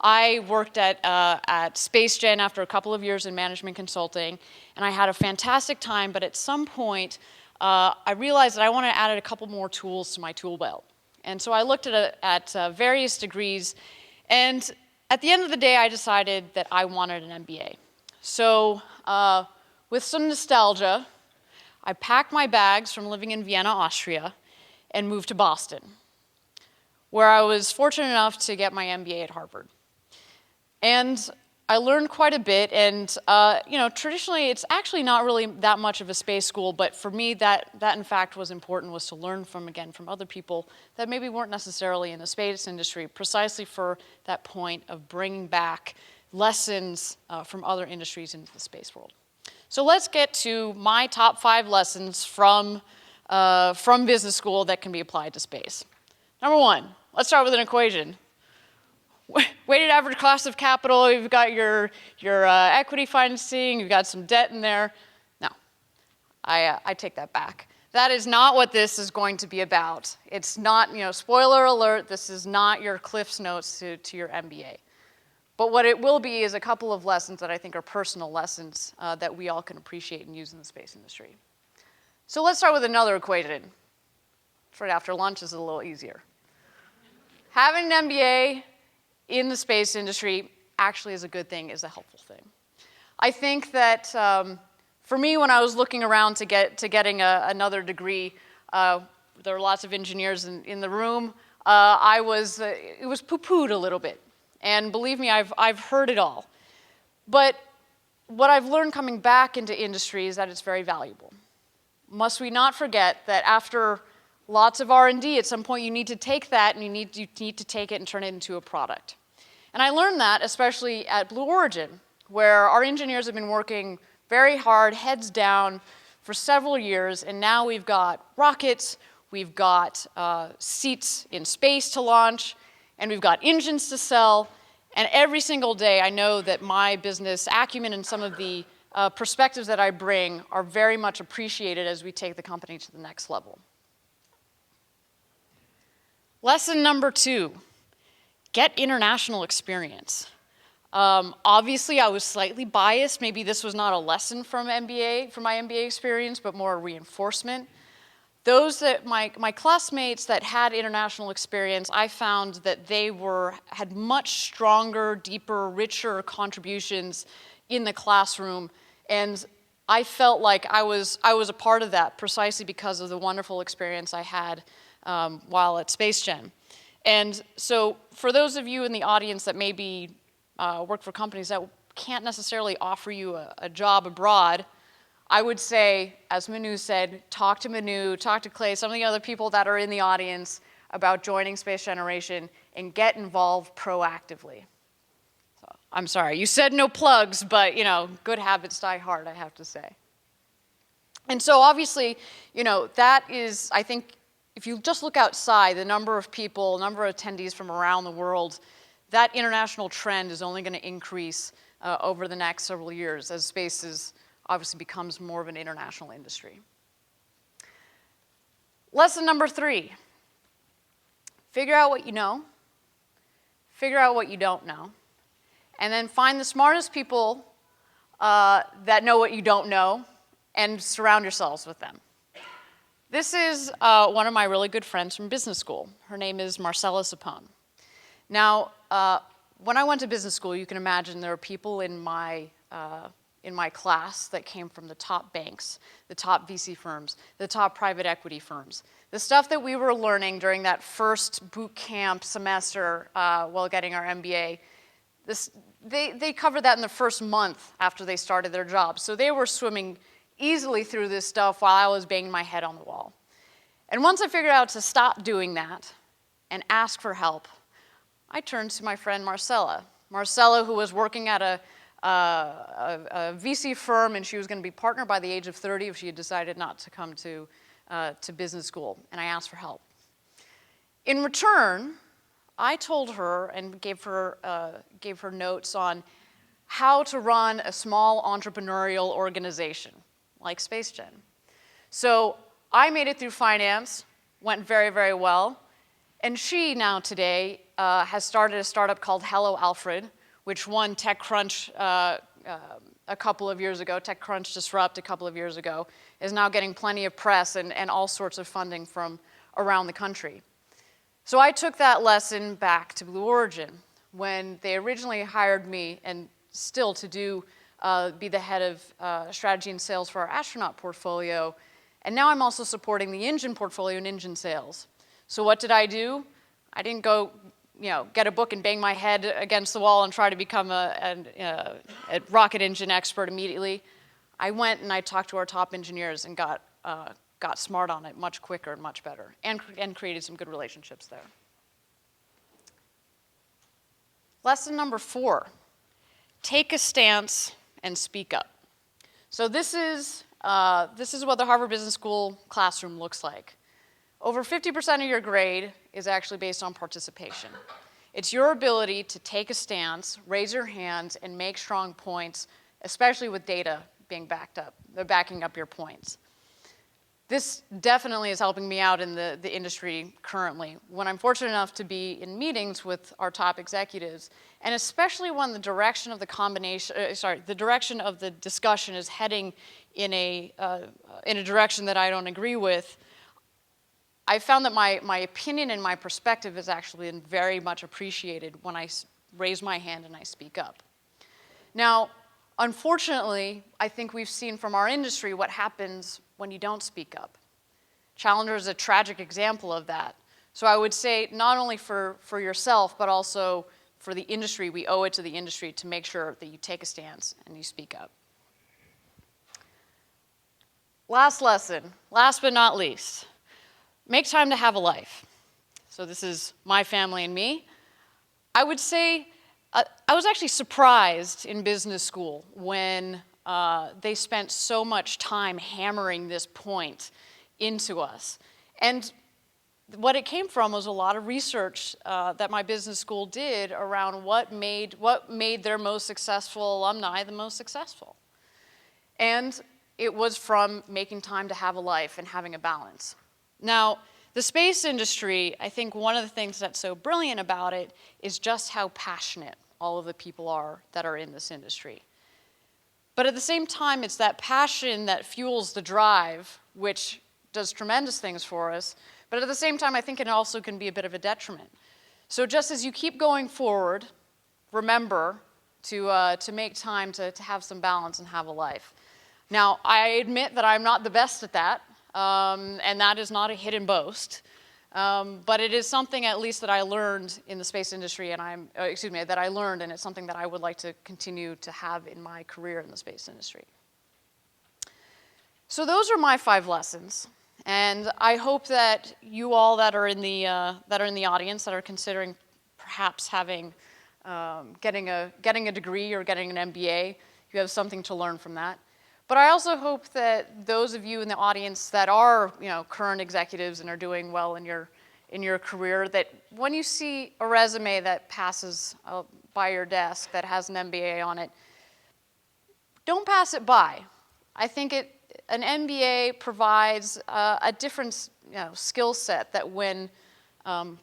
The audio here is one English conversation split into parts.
I worked at SpaceGen after a couple of years in management consulting, and I had a fantastic time, but at some point, I realized that I wanted to add a couple more tools to my tool belt. And so I looked at various degrees, and at the end of the day, I decided that I wanted an MBA. So with some nostalgia, I packed my bags from living in Vienna, Austria, and moved to Boston, where I was fortunate enough to get my MBA at Harvard. And I learned quite a bit, and traditionally it's actually not really that much of a space school, but for me that in fact was important, was to learn from other people that maybe weren't necessarily in the space industry, precisely for that point of bringing back lessons from other industries into the space world. So let's get to my top 5 lessons from business school that can be applied to space. Number 1, let's start with an equation. Weighted average cost of capital, you've got your equity financing, you've got some debt in there. No, I take that back. That is not what this is going to be about. It's not, spoiler alert, this is not your Cliff's Notes to your MBA. But what it will be is a couple of lessons that I think are personal lessons that we all can appreciate and use in the space industry. So let's start with another equation. Right after lunch is a little easier. Having an MBA in the space industry actually is a good thing, is a helpful thing. I think that for me, when I was looking around to getting another degree, there were lots of engineers in the room. It was poo-pooed a little bit. And believe me, I've heard it all. But what I've learned coming back into industry is that it's very valuable. Must we not forget that after lots of R&D, at some point you need to take that and you need to take it and turn it into a product. And I learned that especially at Blue Origin, where our engineers have been working very hard, heads down, for several years, and now we've got rockets, we've got seats in space to launch, and we've got engines to sell, and every single day I know that my business acumen and some of the perspectives that I bring are very much appreciated as we take the company to the next level. Lesson number 2, get international experience. Obviously, I was slightly biased. Maybe this was not a lesson from my MBA experience, but more a reinforcement. Those that my classmates that had international experience, I found that they had much stronger, deeper, richer contributions in the classroom, and I felt like I was a part of that precisely because of the wonderful experience I had while at SpaceGen. And so for those of you in the audience that maybe work for companies that can't necessarily offer you a job abroad, I would say, as Manu said, talk to Manu, talk to Clay, some of the other people that are in the audience about joining Space Generation and get involved proactively. So, I'm sorry, you said no plugs, but good habits die hard, I have to say. And so obviously, that is, I think, if you just look outside, the number of people, number of attendees from around the world, that international trend is only going to increase over the next several years as space obviously becomes more of an international industry. Lesson number 3, figure out what you know, figure out what you don't know, and then find the smartest people that know what you don't know and surround yourselves with them. This is one of my really good friends from business school. Her name is Marcella Sapone. Now, when I went to business school, you can imagine there were people in my class that came from the top banks, the top VC firms, the top private equity firms. The stuff that we were learning during that first boot camp semester while getting our MBA, they covered that in the first month after they started their jobs. So they were swimming easily through this stuff while I was banging my head on the wall. And once I figured out to stop doing that and ask for help, I turned to my friend Marcella. Marcella, who was working at a VC firm, and she was going to be partner by the age of 30 if she had decided not to come to business school, and I asked for help. In return, I told her and gave her notes on how to run a small entrepreneurial organization like SpaceGen. So I made it through finance, went very, very well, And she now today has started a startup called Hello Alfred, which won TechCrunch a couple of years ago, TechCrunch Disrupt a couple of years ago, is now getting plenty of press and all sorts of funding from around the country. So I took that lesson back to Blue Origin when they originally hired me, and still to be the head of strategy and sales for our astronaut portfolio. And now I'm also supporting the engine portfolio and engine sales. So what did I do? I didn't go, get a book and bang my head against the wall and try to become a rocket engine expert immediately. I went and I talked to our top engineers and got smart on it much quicker and much better, and created some good relationships there. Lesson number 4, take a stance and speak up. So this is what the Harvard Business School classroom looks like. Over 50% of your grade is actually based on participation. It's your ability to take a stance, raise your hands, and make strong points, especially with data being backing up your points. This definitely is helping me out in the industry currently, when I'm fortunate enough to be in meetings with our top executives, and especially when the direction of the direction of the discussion is heading in a direction that I don't agree with. I found that my opinion and my perspective is actually been very much appreciated when I raise my hand and I speak up. Now, unfortunately, I think we've seen from our industry what happens when you don't speak up. Challenger is a tragic example of that. So I would say not only for yourself, but also for the industry, we owe it to the industry to make sure that you take a stance and you speak up. Last lesson, last but not least, make time to have a life. So this is my family and me. I would say I was actually surprised in business school when they spent so much time hammering this point into us. And what it came from was a lot of research that my business school did around what made their most successful alumni the most successful. And it was from making time to have a life and having a balance. Now, the space industry, I think one of the things that's so brilliant about it is just how passionate all of the people are that are in this industry. But at the same time, it's that passion that fuels the drive, which does tremendous things for us. But at the same time, I think it also can be a bit of a detriment. So just as you keep going forward, remember to make time to have some balance and have a life. Now, I admit that I'm not the best at that. And that is not a hidden boast, but it is something at least that I learned in the space industry, and that I learned, and it's something that I would like to continue to have in my career in the space industry. So those are my 5 lessons, and I hope that you all that are in the audience that are considering perhaps having getting a degree or getting an MBA, you have something to learn from that. But I also hope that those of you in the audience that are, current executives and are doing well in your career, that when you see a resume that passes by your desk that has an MBA on it, don't pass it by. I think an MBA provides a different, skill set that when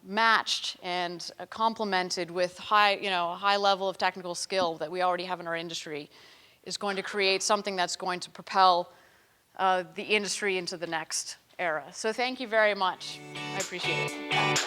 matched and complemented with a high level of technical skill that we already have in our industry, is going to create something that's going to propel the industry into the next era. So thank you very much. I appreciate it.